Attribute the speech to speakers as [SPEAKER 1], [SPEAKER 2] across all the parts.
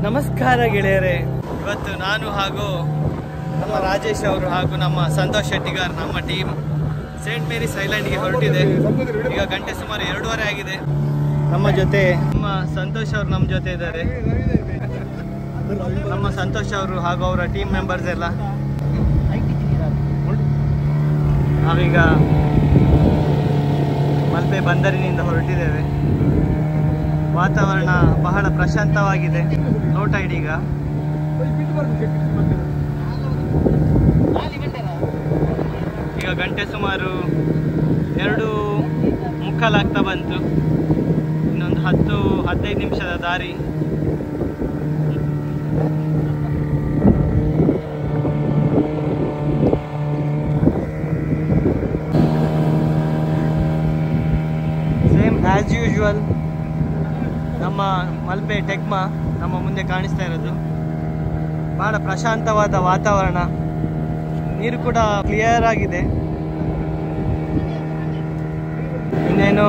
[SPEAKER 1] ನಮಸ್ಕಾರ ಗೆಳೆಯರೇ, ಇವತ್ತು ನಾನು ಹಾಗೂ ನಮ್ಮ ರಾಜೇಶ್ ಅವರು ಹಾಗೂ ನಮ್ಮ ಸಂತೋಷ್ ಶೆಟ್ಟಿಗಾರ್ ನಮ್ಮ ಟೀಮ್ ಸೇಂಟ್ ಮೇರಿಸ್ ಐಲ್ಯಾಂಡ್ಗೆ ಹೊರಟಿದೆ. ಈಗ ಗಂಟೆ ಸುಮಾರು 2:30 ಆಗಿದೆ. ನಮ್ಮ ಜೊತೆ ನಮ್ಮ ಸಂತೋಷ್ ಅವರು ನಮ್ಮ ಜೊತೆ ಇದ್ದಾರೆ. ನಮ್ಮ ಸಂತೋಷ್ ಅವರು ಹಾಗೂ ಅವರ ಟೀಮ್ ಮೆಂಬರ್ಸ್ ಎಲ್ಲ ನಾವೀಗ ಮಲ್ಪೆ ಬಂದರಿನಿಂದ ಹೊರಟಿದ್ದೇವೆ. ವಾತಾವರಣ ಬಹಳ ಪ್ರಶಾಂತವಾಗಿದೆ. ನೋಟ ಇದೀಗ ಈಗ ಗಂಟೆ ಸುಮಾರು 2:45 ಬಂತು. ಇನ್ನೊಂದು 10-15 ನಿಮಿಷದ ದಾರಿ. ಸೇಮ್ ಆ್ಯಸ್ ಯೂಶುವಲ್ ನಮ್ಮ ಮಲ್ಪೆ ಟೆಕ್ಮಾ ನಮ್ಮ ಮುಂದೆ ಕಾಣಿಸ್ತಾ ಇರೋದು. ಬಹಳ ಪ್ರಶಾಂತವಾದ ವಾತಾವರಣ, ನೀರು ಕೂಡ ಕ್ಲಿಯರ್ ಆಗಿದೆ. ಇನ್ನೇನು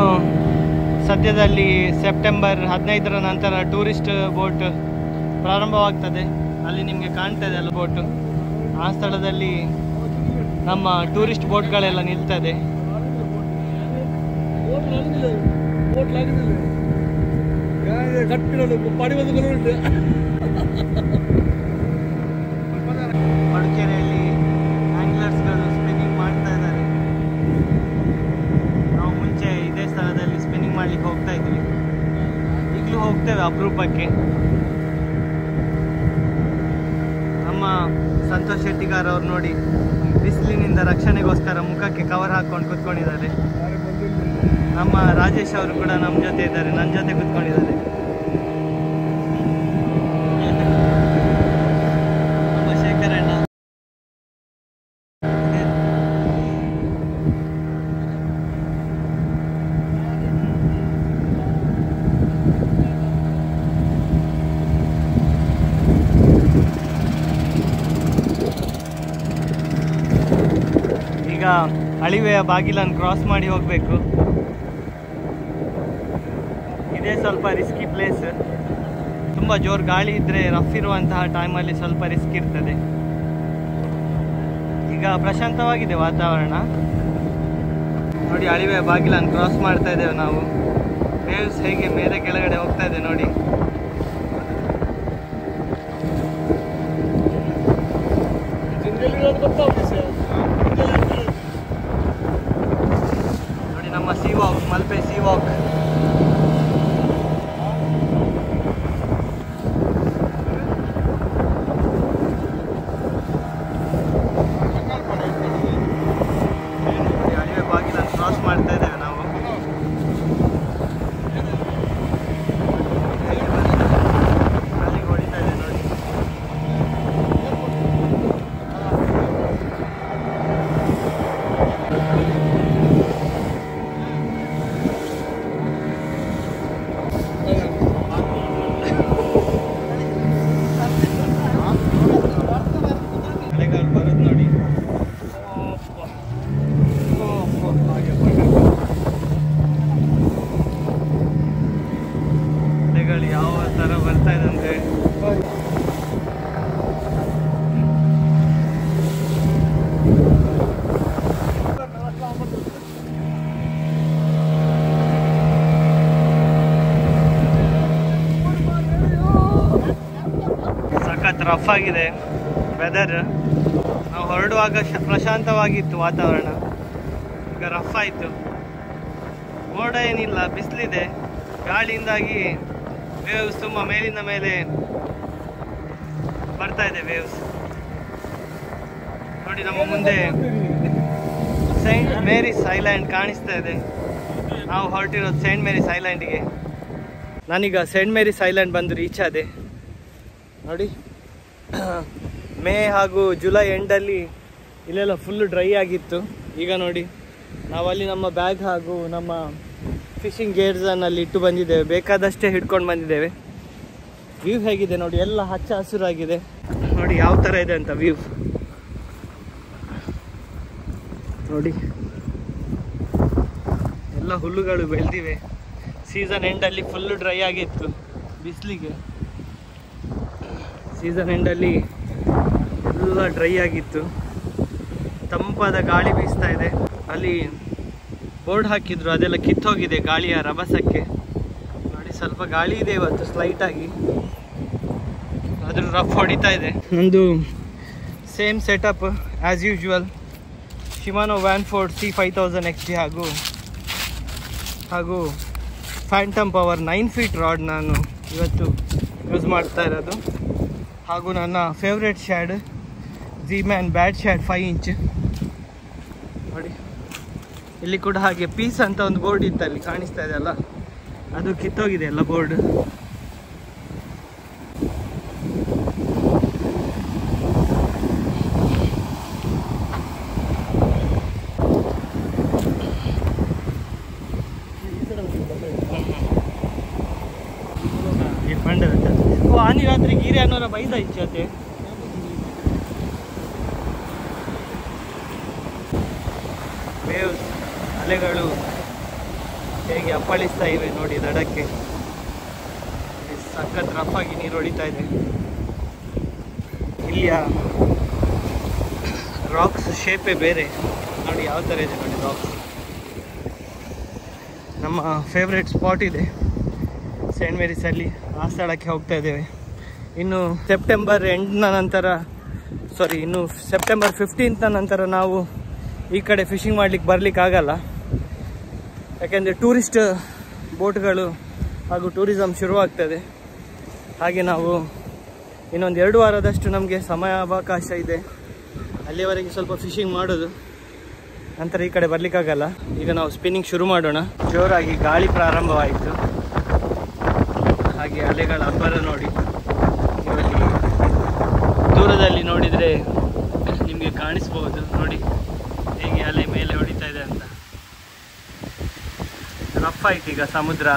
[SPEAKER 1] ಸದ್ಯದಲ್ಲಿ ಸೆಪ್ಟೆಂಬರ್ 15ರ ನಂತರ ಟೂರಿಸ್ಟ್ ಬೋಟ್ ಪ್ರಾರಂಭವಾಗ್ತದೆ. ಅಲ್ಲಿ ನಿಮಗೆ ಕಾಣ್ತದೆ ಅಲ್ಲ ಬೋಟು. ಆ ಸ್ಥಳದಲ್ಲಿ ನಮ್ಮ ಟೂರಿಸ್ಟ್ ಬೋಟ್ಗಳೆಲ್ಲ ನಿಲ್ತದೆ. ಮಡಿಕೇರಿಯಲ್ಲಿ ಆಂಗ್ಲರ್ಸ್ಗಳು ಸ್ಪಿನ್ನಿಂಗ್ ಮಾಡ್ತಾ ಇದ್ದಾರೆ. ನಾವು ಮುಂಚೆ ಇದೇ ಸ್ಥಳದಲ್ಲಿ ಸ್ಪಿನ್ನಿಂಗ್ ಮಾಡ್ಲಿಕ್ಕೆ ಹೋಗ್ತಾ ಇದ್ವಿ. ಈಗಲೂ ಹೋಗ್ತೇವೆ ಅಪರೂಪಕ್ಕೆ. ನಮ್ಮ ಸಂತೋಷ್ ಶೆಟ್ಟಿಗಾರ್ ಅವ್ರು ನೋಡಿ ಬಿಸಿಲಿನಿಂದ ರಕ್ಷಣೆಗೋಸ್ಕರ ಮುಖಕ್ಕೆ ಕವರ್ ಹಾಕೊಂಡು ಕೂತ್ಕೊಂಡಿದ್ದಾರೆ. ನಮ್ಮ ರಾಜೇಶ್ ಅವರು ಕೂಡ ನಮ್ಮ ಜೊತೆ ಇದ್ದಾರೆ, ನನ್ನ ಜೊತೆ ಕೂತ್ಕೊಂಡಿದ್ದಾರೆ. ನಮ್ಮ ಶೇಖರಣ್ಣ ಈಗ ಅಳಿವೆಯ ಬಾಗಿಲನ್ನು ಕ್ರಾಸ್ ಮಾಡಿ ಹೋಗಬೇಕು. ಇದೇ ಸ್ವಲ್ಪ ರಿಸ್ಕಿ ಪ್ಲೇಸ್. ತುಂಬ ಜೋರು ಗಾಳಿ ಇದ್ದರೆ ರಫ್ ಇರುವಂತಹ ಟೈಮಲ್ಲಿ ಸ್ವಲ್ಪ ರಿಸ್ಕ್ ಇರ್ತದೆ. ಈಗ ಪ್ರಶಾಂತವಾಗಿದೆ ವಾತಾವರಣ. ನೋಡಿ, ಅಳಿವೆಯ ಬಾಗಿಲನ್ನು ಕ್ರಾಸ್ ಮಾಡ್ತಾ ಇದ್ದೇವೆ ನಾವು. ವೇವ್ಸ್ ಹೇಗೆ ಮೇಲೆ ಕೆಳಗಡೆ ಹೋಗ್ತಾ ಇದೆ ನೋಡಿ. ನೋಡಿ ನಮ್ಮ sea walk, Malpe sea walk. ಅಳಿವೆ ಬಾಗಿಲನ್ನು ಕ್ರಾಸ್ ಮಾಡ್ತಾ ಇದ್ದೇವೆ ನಾವು. ಅಲ್ಲಿಗೆ ಹೊಡಿತಾ ಇದೆ ನೋಡಿ. ಅಲೆಗಾಲು ಬರೋದು ನೋಡಿ. ಅಲೆಗಳು ಯಾವ ಥರ ಬರ್ತಾ ಇದೆ ಅಂದರೆ ಸಖತ್ ರಫ್ ಆಗಿದೆ ವೆದರ್. ನಾವು ಹೊರಡುವಾಗ ಪ್ರಶಾಂತವಾಗಿತ್ತು ವಾತಾವರಣ, ಈಗ ರಫ್ ಆಯಿತು. ಮೋಡ ಏನಿಲ್ಲ, ಬಿಸಿಲಿದೆ. ಗಾಳಿಯಿಂದಾಗಿ ವೇವ್ಸ್ ತುಂಬ ಮೇಲಿಂದ ಮೇಲೆ ಬರ್ತಾ ಇದೆ ವೇವ್ಸ್. ನೋಡಿ, ನಮ್ಮ ಮುಂದೆ ಸೇಂಟ್ ಮೇರಿಸ್ ಐಲ್ಯಾಂಡ್ ಕಾಣಿಸ್ತಾ ಇದೆ. ನಾವು ಹೊರಟಿರೋದು ಸೇಂಟ್ ಮೇರಿಸ್ ಐಲ್ಯಾಂಡ್ಗೆ. ನಾನೀಗ ಸೇಂಟ್ ಮೇರಿಸ್ ಐಲ್ಯಾಂಡ್ ಬಂದು ರೀಚ್ ಆದೆ ನೋಡಿ. ಮೇ ಹಾಗೂ ಜುಲೈ ಎಂಡಲ್ಲಿ ಇಲ್ಲೆಲ್ಲ ಫುಲ್ಲು ಡ್ರೈ ಆಗಿತ್ತು. ಈಗ ನೋಡಿ, ನಾವಲ್ಲಿ ನಮ್ಮ ಬ್ಯಾಗ್ ಹಾಗೂ ನಮ್ಮ ಫಿಶಿಂಗ್ ಗೇರ್ಸನ್ನು ಅಲ್ಲಿ ಇಟ್ಟು ಬಂದಿದ್ದೇವೆ. ಬೇಕಾದಷ್ಟೇ ಹಿಡ್ಕೊಂಡು ಬಂದಿದ್ದೇವೆ. ವ್ಯೂ ಹೇಗಿದೆ ನೋಡಿ, ಎಲ್ಲ ಹಚ್ಚ ಹಸಿರಾಗಿದೆ ನೋಡಿ ಯಾವ ಥರ ಇದೆ ಅಂತ ವ್ಯೂ ನೋಡಿ. ಎಲ್ಲ ಹುಲ್ಲುಗಳು ಬೆಳೆದಿವೆ. ಸೀಸನ್ ಎಂಡಲ್ಲಿ ಫುಲ್ಲು ಡ್ರೈ ಆಗಿತ್ತು ಬಿಸಿಲಿಗೆ. ಸೀಸನ್ ಎಂಡಲ್ಲಿ ಎಲ್ಲ ಡ್ರೈ ಆಗಿತ್ತು, ತಂಪಾದ ಗಾಳಿ ಬೀಸ್ತಾ ಇದೆ. ಅಲ್ಲಿ ಬೋರ್ಡ್ ಹಾಕಿದ್ರು, ಅದೆಲ್ಲ ಕಿತ್ತೋಗಿದೆ ಗಾಳಿಯ ರಭಸಕ್ಕೆ. ನೋಡಿ ಸ್ವಲ್ಪ ಗಾಳಿ ಇದೆ ಇವತ್ತು ಸ್ಲೈಟಾಗಿ, ಅದ್ರ ರಫ್ ಹೊಡಿತಾ ಇದೆ. ನಂದು same setup as usual, Shimano Vanford C5000XT ಹಾಗೂ ಫ್ಯಾಂಟಮ್ ಪವರ್ 9 ಫೀಟ್ ರಾಡ್ ನಾನು ಇವತ್ತು ಯೂಸ್ ಮಾಡ್ತಾ ಇರೋದು. ಹಾಗೂ ನನ್ನ ಫೇವ್ರೆಟ್ ಶ್ಯಾಡ್ Z-Man ಬ್ಯಾಡ್ ಶ್ಯಾಡ್ 5 ಇಂಚ್. ನೋಡಿ ಇಲ್ಲಿ ಕೂಡ ಹಾಗೆ ಪೀಸ್ ಅಂತ ಒಂದು ಬೋರ್ಡ್ ಇತ್ತು, ಅಲ್ಲಿ ಕಾಣಿಸ್ತಾ ಇದೆ ಅಲ್ಲ, ಅದು ಕಿತ್ತೋಗಿದೆ ಎಲ್ಲ ಬೋರ್ಡ್. ಆನಿ ರಾತ್ರಿ ಗೀರೆ ಅನ್ನೋರ ಬೈದ ಇಚ್ಛತೆ ವೇವ್ಸ್, ಅಲೆಗಳು ಹೇಗೆ ಅಪ್ಪಳಿಸ್ತಾ ಇವೆ ನೋಡಿ ದಡಕ್ಕೆ. ಸಖತ್ ರಫ್ ಆಗಿ ನೀರು ಹೊಡಿತಾ ಇದೆ. ಇಲ್ಲಿಯ ರಾಕ್ಸ್ ಶೇಪೇ ಬೇರೆ ನೋಡಿ, ಯಾವ ಥರ ಇದೆ ನೋಡಿ ರಾಕ್ಸ್. ನಮ್ಮ ಫೇವ್ರೆಟ್ ಸ್ಪಾಟ್ ಇದೆ ಸೇಂಟ್ ಮೇರಿಸಲ್ಲಿ, ಆ ಸ್ಥಳಕ್ಕೆ ಹೋಗ್ತಾ ಇದ್ದೇವೆ. ಇನ್ನು ಸೆಪ್ಟೆಂಬರ್ 15th ನಂತರ ನಾವು ಈ ಕಡೆ ಫಿಶಿಂಗ್ ಮಾಡ್ಲಿಕ್ಕೆ ಬರ್ಲಿಕ್ಕೆ ಆಗಲ್ಲ. ಯಾಕೆಂದರೆ ಟೂರಿಸ್ಟ್ ಬೋಟ್ಗಳು ಹಾಗೂ ಟೂರಿಸಮ್ ಶುರುವಾಗ್ತದೆ. ಹಾಗೆ ನಾವು ಇನ್ನೊಂದು 2 ವಾರದಷ್ಟು ನಮಗೆ ಸಮಯಾವಕಾಶ ಇದೆ. ಅಲ್ಲಿಯವರೆಗೆ ಸ್ವಲ್ಪ ಫಿಶಿಂಗ್ ಮಾಡೋದು, ನಂತರ ಈ ಕಡೆ ಬರ್ಲಿಕ್ಕಾಗಲ್ಲ. ಈಗ ನಾವು ಸ್ಪಿನ್ನಿಂಗ್ ಶುರು ಮಾಡೋಣ. ಜೋರಾಗಿ ಗಾಳಿ ಪ್ರಾರಂಭವಾಯಿತು, ಹಾಗೆ ಅಲೆಗಳ ಅಬ್ಬರ ನೋಡಿ. ದೂರದಲ್ಲಿ ನೋಡಿದರೆ ನಿಮಗೆ ಕಾಣಿಸ್ಬೋದು ನೋಡಿ ಹೇಗೆ ಅಲೆ ಮೇಲೆ ಹೊಡಿತಾ ಇದೆ ಅಂತ. ರಫ್ ಆಯ್ತು ಈಗ ಸಮುದ್ರ.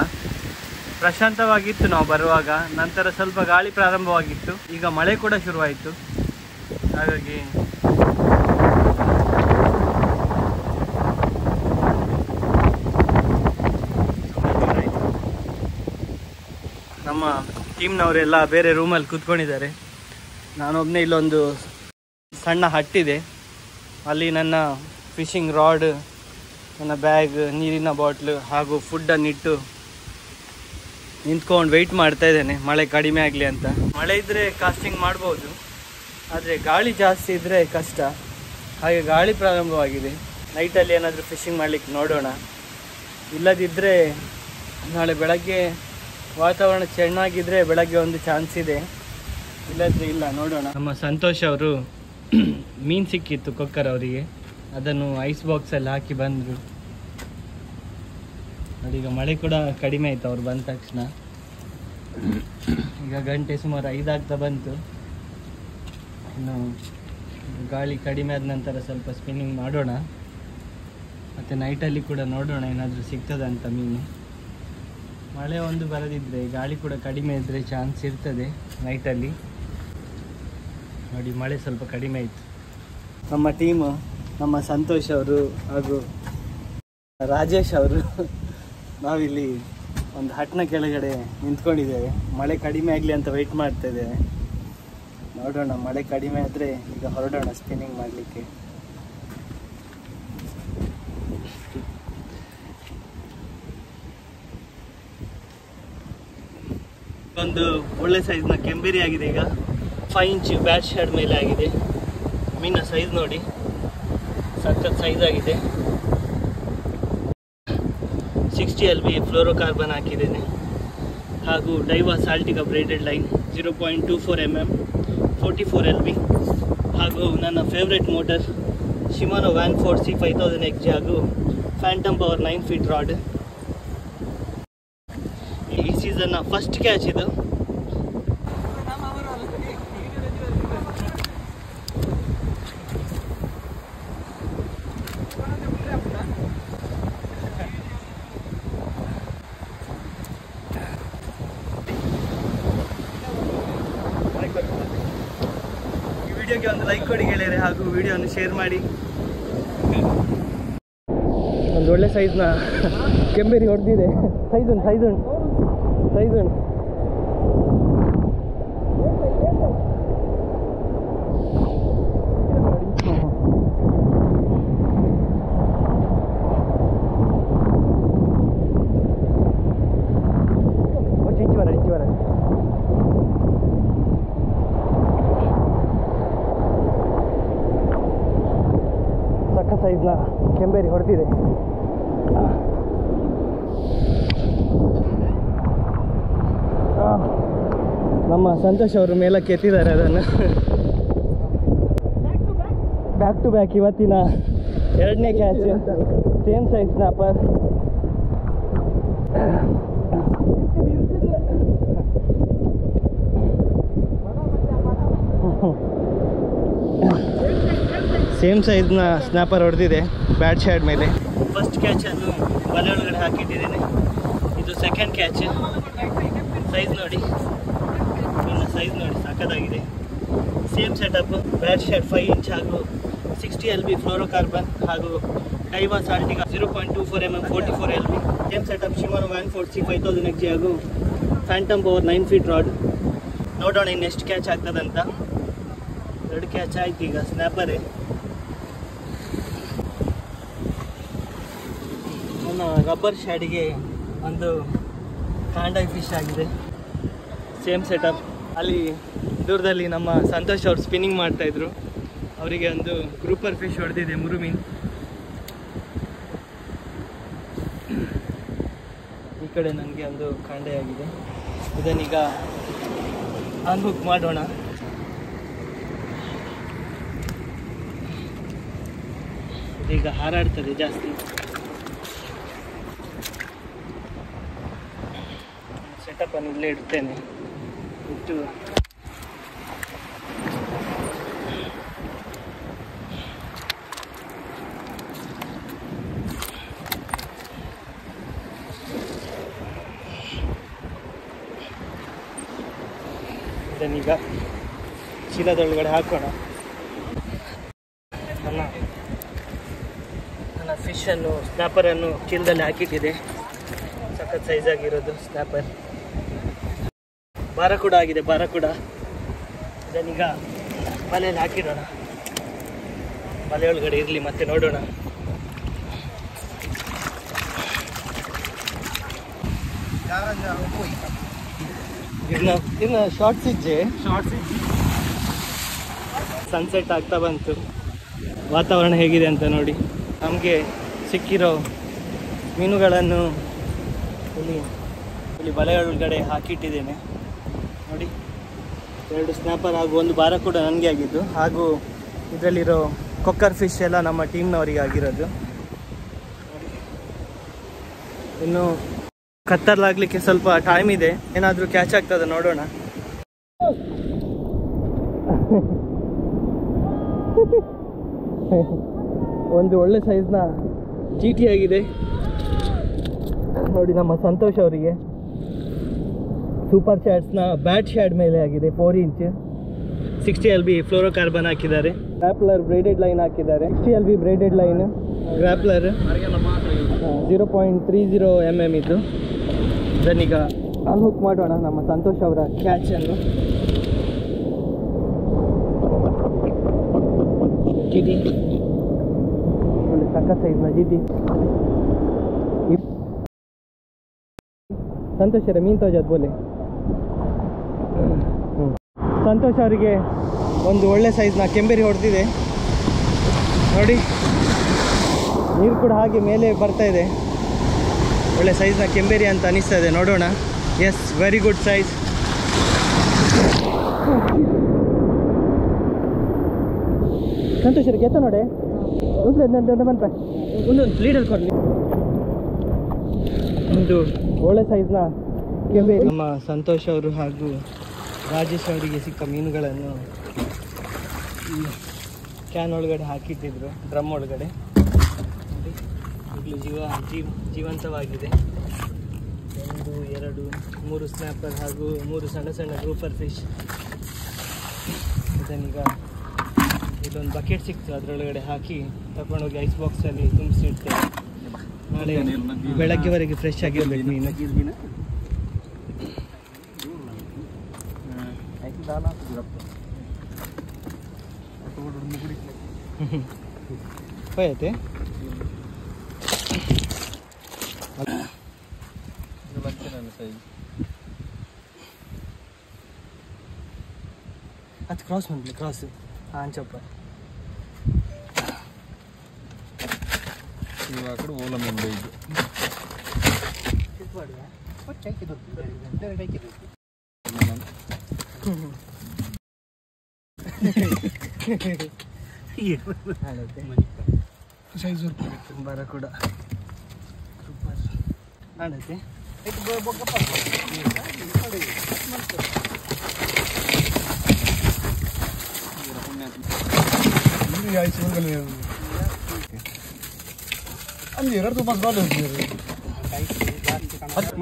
[SPEAKER 1] ಪ್ರಶಾಂತವಾಗಿತ್ತು ನಾವು ಬರುವಾಗ, ನಂತರ ಸ್ವಲ್ಪ ಗಾಳಿ ಪ್ರಾರಂಭವಾಗಿತ್ತು, ಈಗ ಮಳೆ ಕೂಡ ಶುರುವಾಯಿತು. ಹಾಗಾಗಿ ನಮ್ಮ ಟೀಮ್ನವರೆಲ್ಲ ಬೇರೆ ರೂಮಲ್ಲಿ ಕೂತ್ಕೊಂಡಿದ್ದಾರೆ. ನಾನೊಬ್ಬನೇ ಇಲ್ಲೊಂದು ಸಣ್ಣ ಹಟ್ಟಿದೆ, ಅಲ್ಲಿ ನನ್ನ ಫಿಶಿಂಗ್ ರಾಡ್, ನನ್ನ ಬ್ಯಾಗ್, ನೀರಿನ ಬಾಟ್ಲು ಹಾಗೂ ಫುಡ್ಡನ್ನಿಟ್ಟು ನಿಂತ್ಕೊಂಡು ವೆಯ್ಟ್ ಮಾಡ್ತಾ ಇದ್ದೇನೆ ಮಳೆ ಕಡಿಮೆ ಆಗಲಿ ಅಂತ. ಮಳೆ ಇದ್ದರೆ ಕಾಸ್ಟಿಂಗ್ ಮಾಡ್ಬೋದು, ಆದರೆ ಗಾಳಿ ಜಾಸ್ತಿ ಇದ್ದರೆ ಕಷ್ಟ. ಹಾಗೆ ಗಾಳಿ ಪ್ರಾರಂಭವಾಗಿದೆ. ನೈಟಲ್ಲಿ ಏನಾದರೂ ಫಿಶಿಂಗ್ ಮಾಡಲಿಕ್ಕೆ ನೋಡೋಣ. ಇಲ್ಲದಿದ್ದರೆ ನಾಳೆ ಬೆಳಗ್ಗೆ ವಾತಾವರಣ ಚೆನ್ನಾಗಿದ್ದರೆ ಬೆಳಗ್ಗೆ ಒಂದು ಚಾನ್ಸ್ ಇದೆ, ಇಲ್ಲದ್ರೆ ಇಲ್ಲ, ನೋಡೋಣ. ನಮ್ಮ ಸಂತೋಷ್ ಅವರು ಮೀನು ಸಿಕ್ಕಿತ್ತು ಕೊಕ್ಕರ್ ಅವರಿಗೆ, ಅದನ್ನು ಐಸ್ ಬಾಕ್ಸಲ್ಲಿ ಹಾಕಿ ಬಂದರು. ಅದೀಗ ಮಳೆ ಕೂಡ ಕಡಿಮೆ ಆಯಿತು ಅವ್ರು ಬಂದ ತಕ್ಷಣ. ಈಗ ಗಂಟೆ ಸುಮಾರು 5 ಆಗ್ತಾ ಬಂತು. ಇನ್ನು ಗಾಳಿ ಕಡಿಮೆ ಆದ ನಂತರ ಸ್ವಲ್ಪ ಸ್ಪಿನ್ನಿಂಗ್ ಮಾಡೋಣ. ಮತ್ತು ನೈಟಲ್ಲಿ ಕೂಡ ನೋಡೋಣ ಏನಾದರೂ ಸಿಗ್ತದಂತ ಮೀನು. ಮಳೆ ಒಂದು ಬರದಿದ್ದರೆ, ಗಾಳಿ ಕೂಡ ಕಡಿಮೆ ಇದ್ದರೆ ಚಾನ್ಸ್ ಇರ್ತದೆ ನೈಟಲ್ಲಿ. ನೋಡಿ ಮಳೆ ಸ್ವಲ್ಪ ಕಡಿಮೆ ಆಯಿತು. ನಮ್ಮ ಟೀಮು, ನಮ್ಮ ಸಂತೋಷ್ ಅವರು ಹಾಗೂ ರಾಜೇಶ್ ಅವರು, ನಾವಿಲ್ಲಿ ಒಂದು ಹಟ್ನ ಕೆಳಗಡೆ ನಿಂತ್ಕೊಂಡಿದ್ದೇವೆ. ಮಳೆ ಕಡಿಮೆ ಆಗಲಿ ಅಂತ ವೆಯ್ಟ್ ಮಾಡ್ತಾ ಇದ್ದೇವೆ. ನೋಡೋಣ, ಮಳೆ ಕಡಿಮೆ ಆದರೆ ಈಗ ಹೊರಡೋಣ ಸ್ಪಿನ್ನಿಂಗ್ ಮಾಡಲಿಕ್ಕೆ. ಒಂದು ಒಳ್ಳೆ ಸೈಜ್ನ ಕೆಂಬೇರಿ ಆಗಿದೆ. ಈಗ 5 ಇಂಚ್ ಬ್ಯಾಟ್ ಶ್ಯಾಡ್ ಮೇಲೆ ಆಗಿದೆ. ಮೀನಿನ ಸೈಜ್ ನೋಡಿ, ಸಖತ್ ಸೈಜ್ ಆಗಿದೆ. 60 LB ಫ್ಲೋರೋಕಾರ್ಬನ್ ಹಾಕಿದ್ದೇನೆ, ಹಾಗೂ Daiwa ಸಾಲ್ಟಿಗಾ braided line 0.24 mm 44 LB, ಹಾಗೂ ನನ್ನ ಫೇವ್ರೆಟ್ ಮೋಟರ್ ಶಿಮಾನೋ ವ್ಯಾನ್ಫೋರ್ಡ್ C5000XT ಹಾಗೂ ಫ್ಯಾಂಟಮ್ ಪವರ್ 9 ಫೀಟ್ ರಾಡ್. ಈ ಸೀಸನ್ನ ಫಸ್ಟ್ ಕ್ಯಾಚ್ ಇದು. ಈ ವಿಡಿಯೋಗೆ ಒಂದು ಲೈಕ್ ಕೊಡಿ ಗೆಳೆಯರೆ, ಹಾಗೂ ವಿಡಿಯೋವನ್ನು ಶೇರ್ ಮಾಡಿ. ಒಂದು ಒಳ್ಳೆ ಸೈಜ್ನ ಕೆಂಬೇರಿ ಹೊಡೆದಿದೆ. ಸೈಜ್ ಉಂಟು ಸೈಜ್ನ ಕೆಂಬೇರಿ ಹೊಡೆದಿದೆ. ನಮ್ಮ ಸಂತೋಷ್ ಅವರು ಮೇಲಕ್ಕೆ ಎತ್ತಿದ್ದಾರೆ ಅದನ್ನು. ಬ್ಯಾಕ್ ಟು ಬ್ಯಾಕ್ ಇವತ್ತಿನ 2ನೇ catch, same size snapper. Same ಸೈಜ್ನ ಸ್ನ್ಯಾಪರ್ ಹೊಡೆದಿದೆ ಬ್ಯಾಟ್ ಶೇಡ್ ಮೇಲೆ. ಫಸ್ಟ್ ಕ್ಯಾಚನ್ನು ಬಲೆ ಒಳಗಡೆ ಹಾಕಿಟ್ಟಿದ್ದೇನೆ. ಇದು ಸೆಕೆಂಡ್ ಕ್ಯಾಚ್. ಸೈಜ್ ನೋಡಿ, ಇನ್ನು ಸೈಜ್ ನೋಡಿ ಸಾಕದಾಗಿದೆ. Same setup, bait shad 5 inch ಹಾಗೂ 60 LB ಫ್ಲೋರೋಕಾರ್ಬನ್ ಹಾಗೂ Daiwa Saltiga 0.24 mm 44 LB. Same setup Shimano Vanford C5000 XG ಹಾಗೂ ಫ್ಯಾಂಟಮ್ ಪವರ್ 9 ಫೀಟ್ ರಾಡ್. ನೋಡೋಣ ಇನ್ನು ಎಷ್ಟು ಕ್ಯಾಚ್ ಆಗ್ತದಂತ. 2 ಕ್ಯಾಚ್ ಆಯ್ತು ಈಗ ಸ್ನ್ಯಾಪರೇ. ನನ್ನ ರಬ್ಬರ್ ಶ್ಯಾಡಿಗೆ ಒಂದು ಕಾಂಡಾಯ್ ಫಿಶ್ ಆಗಿದೆ. Same setup. ಅಲ್ಲಿ ದೂರದಲ್ಲಿ ನಮ್ಮ ಸಂತೋಷ್ ಅವರು ಸ್ಪಿನ್ನಿಂಗ್ ಮಾಡ್ತಾಯಿದ್ರು, ಅವರಿಗೆ ಒಂದು ಗ್ರೂಪರ್ ಫಿಶ್ ಹೊಡೆದಿದೆ, ಮುರುಮೀನ್. ಈ ಕಡೆ ನನಗೆ ಒಂದು ಕಾಂಡೆ ಆಗಿದೆ. ಇದನ್ನೀಗ ಅನ್ಹುಕ್ ಮಾಡೋಣ. ಇದೀಗ ಹಾರಾಡ್ತದೆ ಜಾಸ್ತಿ. ಸೆಟಪ್ ಅನ್ನು ಇಲ್ಲೇ ಇಡ್ತೇನೆ. ಇಟ್ಟು ಇದನ್ನೀಗ ಚೀಲದೊಳಗಡೆ ಹಾಕೋಣ. ನನ್ನ ಫಿಶನ್ನು ಸ್ನ್ಯಾಪರನ್ನು ಚೀಲದಲ್ಲಿ ಹಾಕಿಟ್ಟಿದೆ. ಸಖತ್ ಸೈಜ್ ಆಗಿರೋದು ಸ್ನ್ಯಾಪರ್. ಬಾರಕೂಡ ಆಗಿದೆ, ಬಾರಕೂಡ. ಇದನ್ನೀಗ ಬಲೆಯಲ್ಲಿ ಹಾಕಿಡೋಣ. ಬಲೆ ಒಳಗಡೆ ಇರಲಿ, ಮತ್ತೆ ನೋಡೋಣ. ಇನ್ನು ಶಾರ್ಟ್ಸ್ ಇಜ್ಜೆ, ಸನ್ಸೆಟ್ ಆಗ್ತಾ ಬಂತು. ವಾತಾವರಣ ಹೇಗಿದೆ ಅಂತ ನೋಡಿ. ನಮಗೆ ಸಿಕ್ಕಿರೋ ಮೀನುಗಳನ್ನು ಇಲ್ಲಿ ಬಲೆ ಒಳಗಡೆ ಹಾಕಿಟ್ಟಿದ್ದೇನೆ ನೋಡಿ. 2 ಸ್ನ್ಯಾಪರ್ ಹಾಗೂ 1 ಬಾರಕೂಡ ನನಗೆ ಆಗಿದ್ದು, ಹಾಗೂ ಇದರಲ್ಲಿರೋ ಕೊಕ್ಕರ್ ಫಿಶ್ ಎಲ್ಲ ನಮ್ಮ ಟೀಮ್ನವರಿಗೆ ಆಗಿರೋದು. ಇನ್ನು ಕತ್ತರ್ಲಾಗಲಿಕ್ಕೆ ಸ್ವಲ್ಪ ಟೈಮ್ ಇದೆ, ಏನಾದರೂ ಕ್ಯಾಚ್ ಆಗ್ತದೆ ನೋಡೋಣ. ಒಂದು ಒಳ್ಳೆ ಸೈಜ್ನ GT ಆಗಿದೆ ನೋಡಿ. ನಮ್ಮ ಸಂತೋಷ್ ಅವರಿಗೆ ಸೂಪರ್ ಚಾಟ್ಸ್ನ ಬ್ಯಾಟ್ ಶ್ಯಾಡ್ ಮೇಲೆ ಆಗಿದೆ, 4 ಇಂಚ್ 60 LB ಫ್ಲೋರೋಕಾರ್ಬನ್ ಹಾಕಿದ್ದಾರೆ. ಗ್ರಾಪ್ಲರ್ ಬ್ರೇಡೆಡ್ ಲೈನ್ ಹಾಕಿದ್ದಾರೆ. 60 LB ಬ್ರೇಡೆಡ್ ಲೈನ್ ಗ್ರಾಪ್ಲರ್ 0.30 mm ಇದು. ಇದನ್ನೀಗ ಅನ್ಹುಕ್ ಮಾಡೋಣ ನಮ್ಮ ಸಂತೋಷ್ ಅವರ ಕ್ಯಾಚನ್ನು. GT ಒಳ್ಳೆ ಸಖತ್ ಸೈಜ್ನ GT. ಸಂತೋಷ್ ಅವರ ಮೀನ್ ತೋಜಾದ್ ಬೋಲೆ. ಸಂತೋಷ್ ಅವರಿಗೆ ಒಂದು ಒಳ್ಳೆ ಸೈಜ್ನ ಕೆಂಬೇರಿ ಹೊಡೆದಿದೆ ನೋಡಿ. ನೀರು ಕೂಡ ಹಾಗೆ ಮೇಲೆ ಬರ್ತಾ ಇದೆ. ಒಳ್ಳೆ ಸೈಜ್ನ ಕೆಂಬೇರಿ ಅಂತ ಅನಿಸ್ತಾ ಇದೆ. ನೋಡೋಣ. Yes, very good size. Santosh ಅವ್ರಿಗೆ ಎತ್ತ ನೋಡಿ. ಒಂದು ಲೀಡರ್ ಕೊಡಲಿ. ಒಂದು ಒಳ್ಳೆ ಸೈಜ್ನ ಕೆಂಬೇರಿ. ನಮ್ಮ ಸಂತೋಷ್ ಅವರು ಹಾಗೂ ರಾಜೇಶ್ ಅವರಿಗೆ ಸಿಕ್ಕ ಮೀನುಗಳನ್ನು ಕ್ಯಾನ್ ಒಳಗಡೆ ಹಾಕಿಟ್ಟಿದ್ರು, ಡ್ರಮ್ ಒಳಗಡೆ. ಈಗಲೂ ಜೀವಂತವಾಗಿದೆ. 1, 2, 3 ಸ್ನ್ಯಾಪರ್ ಹಾಗೂ 3 ಸಣ್ಣ ಸಣ್ಣ ಗ್ರೂಪರ್ ಫಿಶ್. ಇದನ್ನೀಗ ಇಲ್ಲೊಂದು ಬಕೆಟ್ ಸಿಕ್ತು, ಅದರೊಳಗಡೆ ಹಾಕಿ ತಗೊಂಡೋಗಿ ಐಸ್ ಬಾಕ್ಸಲ್ಲಿ ತುಂಬಿಸಿಡ್ತೇವೆ. ನಾಳೆ ಬೆಳಗ್ಗೆವರೆಗೆ ಫ್ರೆಶ್ ಆಗಿರಬೇಕು ಮೀನು. ಹೋಯ್ತೆ ಅದು ಕ್ರಾಸ್ ಬಂದ್ಲಿ, ಕ್ರಾಸ್. ಹಾಂ ಚಪ್ಪ
[SPEAKER 2] ಆ ಕಡೆ ಓಲ ಮೀನು ಬೈದು
[SPEAKER 1] ಸೈಜು ಬರ ಕೂಡ ಆಡೈತೆ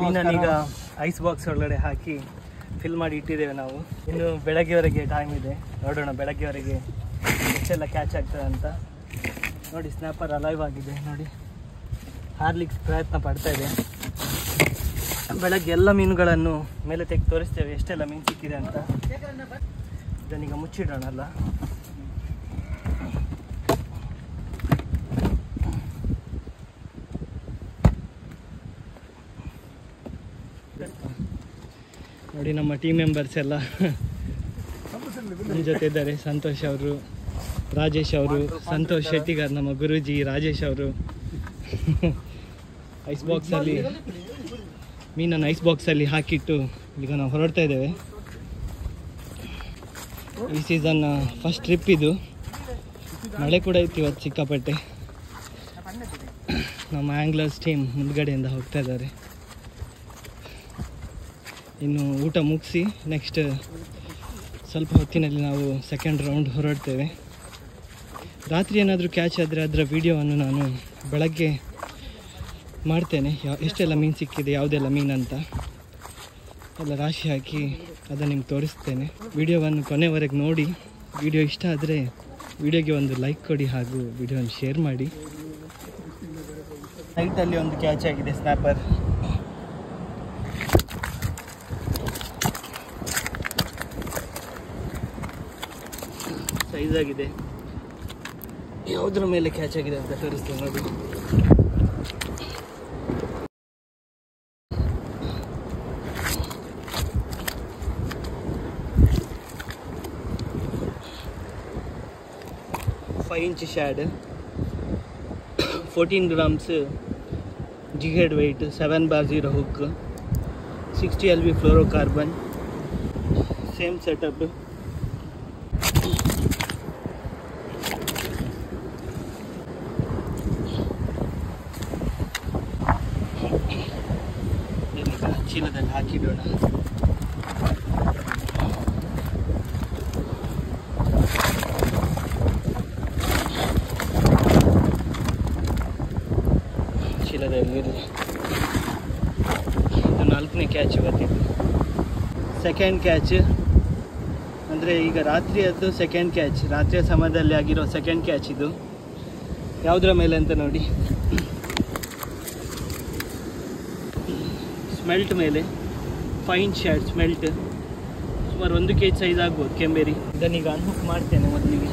[SPEAKER 1] ಮೀನನ್ನೀಗ ಐಸ್ ಬಾಕ್ಸ್ ಒಳಗಡೆ ಹಾಕಿ ಫಿಲ್ ಮಾಡಿ ಇಟ್ಟಿದ್ದೇವೆ ನಾವು. ಇನ್ನು ಬೆಳಗ್ಗೆವರೆಗೆ ಟೈಮ್ ಇದೆ, ನೋಡೋಣ ಬೆಳಗ್ಗೆವರೆಗೆ ಎಷ್ಟೆಲ್ಲ ಕ್ಯಾಚ್ ಆಗ್ತದೆ ಅಂತ. ನೋಡಿ ಸ್ನ್ಯಾಪರ್ ಅಲೈವ್ ಆಗಿದೆ, ನೋಡಿ ಹಾರ್ಲಿಕ್ಕೆ ಪ್ರಯತ್ನ ಪಡ್ತಾ ಇದೆ. ಬೆಳಗ್ಗೆ ಎಲ್ಲ ಮೀನುಗಳನ್ನು ಮೇಲೆ ತೆಗೆದು ತೋರಿಸ್ತೇವೆ ಎಷ್ಟೆಲ್ಲ ಮೀನು ಸಿಕ್ಕಿದೆ ಅಂತ. ಇದನ್ನೀಗ ಮುಚ್ಚಿಡೋಣ ಅಲ್ಲ. ನೋಡಿ ನಮ್ಮ ಟೀಮ್ ಮೆಂಬರ್ಸ್ ಎಲ್ಲ ನನ್ನ ಜೊತೆ ಇದ್ದಾರೆ. ಸಂತೋಷ್ ಅವರು, ರಾಜೇಶ್ ಅವರು, ಸಂತೋಷ್ ಶೆಟ್ಟಿಗಾರ್ ನಮ್ಮ ಗುರೂಜಿ, ರಾಜೇಶ್ ಅವರು ಐಸ್ ಬಾಕ್ಸಲ್ಲಿ ಮೀನನ್ನು ಐಸ್ ಬಾಕ್ಸಲ್ಲಿ ಹಾಕಿಟ್ಟು ಈಗ ನಾವು ಹೊರಡ್ತಾ ಇದ್ದೇವೆ. ಈ ಸೀಸನ್ ಫಸ್ಟ್ ಟ್ರಿಪ್ ಇದು. ಮಳೆ ಕೂಡ ಇತ್ತು ಇವತ್ತು ಸಿಕ್ಕಾಪಟ್ಟೆ. ನಮ್ಮ ಆ್ಯಂಗ್ಲರ್ಸ್ ಟೀಮ್ ಮುಂದ್ಗಡೆಯಿಂದ ಹೋಗ್ತಾ ಇದ್ದಾರೆ. ಇನ್ನು ಊಟ ಮುಗಿಸಿ ನೆಕ್ಸ್ಟ್ ಸ್ವಲ್ಪ ಹೊತ್ತಿನಲ್ಲಿ ನಾವು ಸೆಕೆಂಡ್ ರೌಂಡ್ ಹೊರಡ್ತೇವೆ. ರಾತ್ರಿ ಏನಾದರೂ ಕ್ಯಾಚ್ ಆದರೆ ಅದರ ವಿಡಿಯೋವನ್ನು ನಾನು ಬೆಳಗ್ಗೆ ಮಾಡ್ತೇನೆ. ಎಷ್ಟೆಲ್ಲ ಮೀನು ಸಿಕ್ಕಿದೆ, ಯಾವುದೆಲ್ಲ ಮೀನಂತ ಎಲ್ಲ ರಾಶಿ ಹಾಕಿ ಅದನ್ನು ನಿಮ್ಗೆ ತೋರಿಸ್ತೇನೆ. ವಿಡಿಯೋವನ್ನು ಕೊನೆವರೆಗೆ ನೋಡಿ. ವಿಡಿಯೋ ಇಷ್ಟ ಆದರೆ ವಿಡಿಯೋಗೆ ಒಂದು ಲೈಕ್ ಕೊಡಿ ಹಾಗೂ ವಿಡಿಯೋವನ್ನು ಶೇರ್ ಮಾಡಿ. ನೈಟಲ್ಲಿ ಒಂದು ಕ್ಯಾಚ್ ಆಗಿದೆ ಸ್ನ್ಯಾಪರ್. ಸೈಜ್ ಆಗಿದೆ. ಯಾವುದ್ರ ಮೇಲೆ ಕ್ಯಾಚ್ ಆಗಿದೆ ಅಂತ ತೋರಿಸ್ತೇನೆ ನೋಡಿ. Five inch ಶ್ಯಾಡ್, 14 grams jig head weight, 7/0 hook, 60 LB fluorocarbon, same setup. ಚೀಲದಲ್ಲಿ ಹಾಕಿಡೋಣ. ಚೀಲದಲ್ಲಿ ಇರಲಿ. ಇದು 4ನೇ ಕ್ಯಾಚ್ ಇವತ್ತಿದ್ದು. ಸೆಕೆಂಡ್ ಕ್ಯಾಚ್ ಅಂದರೆ ಈಗ ರಾತ್ರಿಯದ್ದು ಸೆಕೆಂಡ್ ಕ್ಯಾಚ್, ರಾತ್ರಿಯ ಸಮಯದಲ್ಲಿ ಆಗಿರೋ ಸೆಕೆಂಡ್ ಕ್ಯಾಚ್ ಇದು. ಯಾವುದರ ಮೇಲೆ ಅಂತ ನೋಡಿ, ಸ್ಮೆಲ್ಟ್ ಮೇಲೆ. 5 inch ಶ್ಯಾಡ್ ಸ್ಮೆಲ್ಟ್, ಸುಮಾರು 1 kg ಸೈಜ್ ಆಗ್ಬೋದು ಕೆಂಬೇರಿ. ಇದನ್ನೀಗ ಅನ್ಹುಕ್ ಮಾಡ್ತೇನೆ ಮೊದಲಿಗೆ.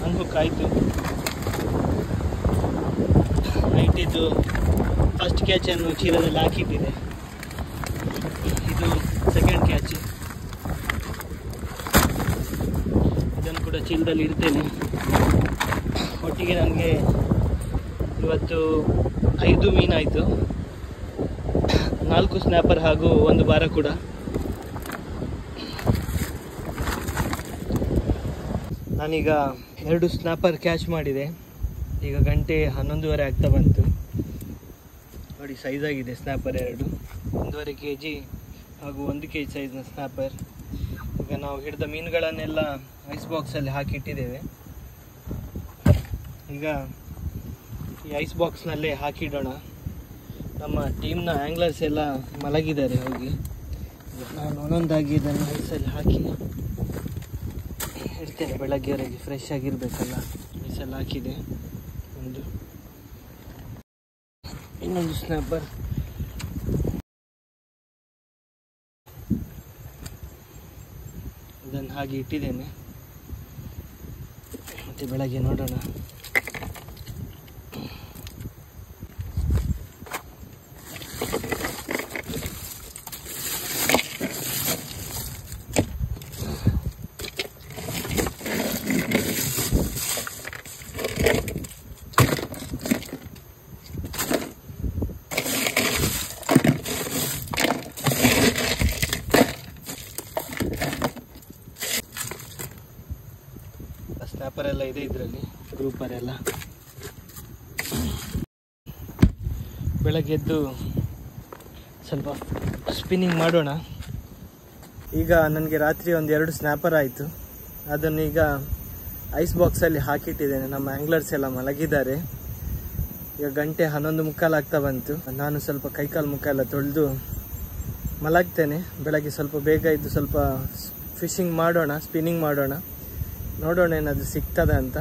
[SPEAKER 1] ಅನ್ಹುಕ್ ಆಯಿತು. ನೈಟಿದ್ದು ಫಸ್ಟ್ ಕ್ಯಾಚನ್ನು ಚೀಲದಲ್ಲಿ ಹಾಕಿಟ್ಟಿದೆ. ಇದು ಸೆಕೆಂಡ್ ಕ್ಯಾಚ್. ಇದನ್ನು ಕೂಡ ಚೀಲದಲ್ಲಿ ಇಡ್ತೇನೆ. ಒಟ್ಟಿಗೆ ನನಗೆ ಇವತ್ತು 5 ಮೀನಾಯಿತು, 4 ಸ್ನ್ಯಾಪರ್ ಹಾಗೂ 1 ಬಾರ ಕೂಡ. ನಾನೀಗ 2 ಸ್ನ್ಯಾಪರ್ ಕ್ಯಾಚ್ ಮಾಡಿದೆ. ಈಗ ಗಂಟೆ 11:30 ಆಗ್ತಾ ಬಂತು. ನೋಡಿ ಸೈಜ್ ಆಗಿದೆ ಸ್ನ್ಯಾಪರ್ 2, 1.5 kg ಹಾಗೂ 1 kg ಸೈಜ್ನ ಸ್ನ್ಯಾಪರ್. ಈಗ ನಾವು ಹಿಡಿದ ಮೀನುಗಳನ್ನೆಲ್ಲ ಐಸ್ ಬಾಕ್ಸಲ್ಲಿ ಹಾಕಿಟ್ಟಿದ್ದೇವೆ. ಈಗ ಈ ಐಸ್ ಬಾಕ್ಸ್ನಲ್ಲೇ ಹಾಕಿಡೋಣ. ನಮ್ಮ ಟೀಮ್ನ ಆ್ಯಂಗ್ಲರ್ಸ್ ಎಲ್ಲ ಮಲಗಿದ್ದಾರೆ ಹೋಗಿ. ನಾನು ಒಂದೊಂದಾಗಿ ಇದನ್ನು ಐಸಲ್ಲಿ ಹಾಕಿ ಇಡ್ತೇನೆ. ಬೆಳಗ್ಗೆವರೆಗೆ ಫ್ರೆಶ್ ಆಗಿರಬೇಕಲ್ಲ. ಐಸಲ್ಲಿ ಹಾಕಿದೆ. ಇನ್ನೊಂದು ಸ್ನ್ಯಾಪರ್. ಹಾಗೆ ಇಟ್ಟಿದ್ದೇನೆ. ಮತ್ತು ಬೆಳಗ್ಗೆ ನೋಡೋಣ. ಸ್ನ್ಯಾಪರ್ ಎಲ್ಲ ಇದೆ ಇದರಲ್ಲಿ, ಗ್ರೂಪರ್ ಎಲ್ಲ. ಬೆಳಗ್ಗೆ ಎದ್ದು ಸ್ವಲ್ಪ ಸ್ಪಿನ್ನಿಂಗ್ ಮಾಡೋಣ. ಈಗ ನನಗೆ ರಾತ್ರಿ ಒಂದು 2 ಸ್ನ್ಯಾಪರ್ ಆಯಿತು. ಅದನ್ನು ಈಗ ಐಸ್ ಬಾಕ್ಸಲ್ಲಿ ಹಾಕಿಟ್ಟಿದ್ದೇನೆ. ನಮ್ಮ ಆ್ಯಂಗ್ಲರ್ಸ್ ಎಲ್ಲ ಮಲಗಿದ್ದಾರೆ. ಈಗ ಗಂಟೆ 11:15 ಆಗ್ತಾ ಬಂತು. ನಾನು ಸ್ವಲ್ಪ ಕೈಕಾಲು ಮುಖ ಎಲ್ಲ ತೊಳೆದು ಮಲಗ್ತೇನೆ. ಬೆಳಗ್ಗೆ ಸ್ವಲ್ಪ ಬೇಗ ಇದ್ದು ಸ್ವಲ್ಪ ಫಿಶಿಂಗ್ ಮಾಡೋಣ, ಸ್ಪಿನ್ನಿಂಗ್ ಮಾಡೋಣ. ನೋಡೋಣ ಏನಾದರೂ ಸಿಗ್ತದೆ ಅಂತ.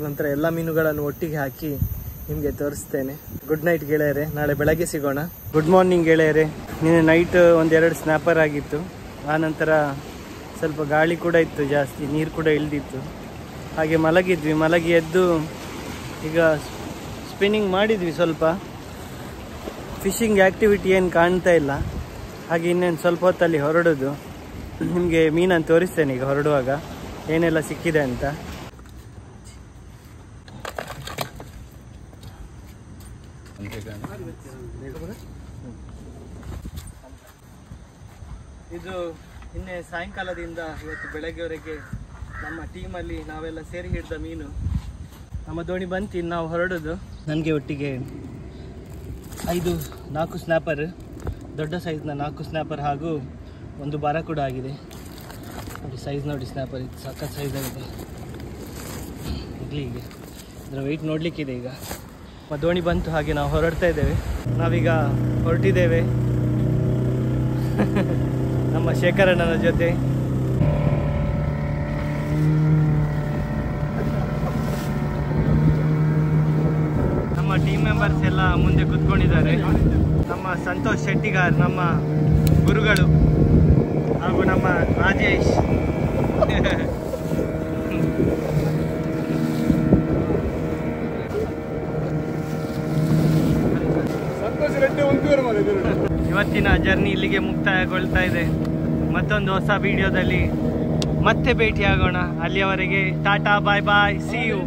[SPEAKER 1] ನಂತರ ಎಲ್ಲ ಮೀನುಗಳನ್ನು ಒಟ್ಟಿಗೆ ಹಾಕಿ ನಿಮಗೆ ತೋರಿಸ್ತೇನೆ. ಗುಡ್ ನೈಟ್ ಗೆಳೆಯರೆ, ನಾಳೆ ಬೆಳಗ್ಗೆ ಸಿಗೋಣ. ಗುಡ್ ಮಾರ್ನಿಂಗ್ ಗೆಳೆಯರೆ. ನಿನ್ನೆ ನೈಟ್ 1-2 ಸ್ನ್ಯಾಪರ್ ಆಗಿತ್ತು. ಆನಂತರ ಸ್ವಲ್ಪ ಗಾಳಿ ಕೂಡ ಇತ್ತು, ಜಾಸ್ತಿ ನೀರು ಕೂಡ ಇಳಿದಿತ್ತು. ಹಾಗೆ ಮಲಗಿದ್ವಿ. ಮಲಗಿ ಎದ್ದು ಈಗ ಸ್ಪಿನ್ನಿಂಗ್ ಮಾಡಿದ್ವಿ. ಸ್ವಲ್ಪ ಫಿಶಿಂಗ್ ಆ್ಯಕ್ಟಿವಿಟಿ ಏನು ಕಾಣ್ತಾ ಇಲ್ಲ. ಹಾಗೆ ಇನ್ನೇನು ಸ್ವಲ್ಪ ಹೊತ್ತಲ್ಲಿ ಹೊರಡೋದು. ನಿಮಗೆ ಮೀನನ್ನು ತೋರಿಸ್ತೇನೆ ಈಗ ಹೊರಡುವಾಗ ಏನೆಲ್ಲ ಸಿಕ್ಕಿದೆ ಅಂತ. ಇದು ನಿನ್ನೆ ಸಾಯಂಕಾಲದಿಂದ ಇವತ್ತು ಬೆಳಗ್ಗೆವರೆಗೆ ನಮ್ಮ ಟೀಮಲ್ಲಿ ನಾವೆಲ್ಲ ಸೇರಿ ಹಿಡಿದ ಮೀನು. ನಮ್ಮ ದೋಣಿ ಬಂತು, ಇನ್ನು ನಾವು ಹೊರಡೋದು. ನನಗೆ ಒಟ್ಟಿಗೆ 4 ಸ್ನ್ಯಾಪರ್, ದೊಡ್ಡ ಸೈಜ್ನ 4 ಸ್ನ್ಯಾಪರ್ ಹಾಗೂ 1 ಬಾರ ಕೂಡ ಆಗಿದೆ. ನೋಡಿ ಸೈಜ್ ನೋಡಿ, ಸ್ನ್ಯಾಪರ್ ಇದು ಸಖತ್ ಸೈಜ್ ಆಗಿದೆ. ಇರಲಿ, ಇದರ ವೆಯ್ಟ್ ನೋಡಲಿಕ್ಕಿದೆ. ಈಗ ದೋಣಿ ಬಂತು, ಹಾಗೆ ನಾವು ಹೊರಡ್ತಾ ಇದ್ದೇವೆ. ನಾವೀಗ ಹೊರಟಿದ್ದೇವೆ ನಮ್ಮ ಶೇಖರಣ್ಣನ ಜೊತೆ. ನಮ್ಮ ಟೀಮ್ ಮೆಂಬರ್ಸ್ ಎಲ್ಲ ಮುಂದೆ ಕೂತ್ಕೊಂಡಿದ್ದಾರೆ. ನಮ್ಮ ಸಂತೋಷ್ ಶೆಟ್ಟಿಗಾರ್, ನಮ್ಮ ಗುರುಗಳು, ಹಾಗೂ ನಮ್ಮ ರಾಜೇಶ್. ಇವತ್ತಿನ ಜರ್ನಿ ಇಲ್ಲಿಗೆ ಮುಕ್ತಾಯಗೊಳ್ತಾ ಇದೆ. ಮತ್ತೊಂದು ಹೊಸ ವಿಡಿಯೋದಲ್ಲಿ ಮತ್ತೆ ಭೇಟಿಯಾಗೋಣ. ಅಲ್ಲಿಯವರೆಗೆ ಟಾಟಾ, ಬಾಯ್ ಬಾಯ್, ಸಿ ಯು.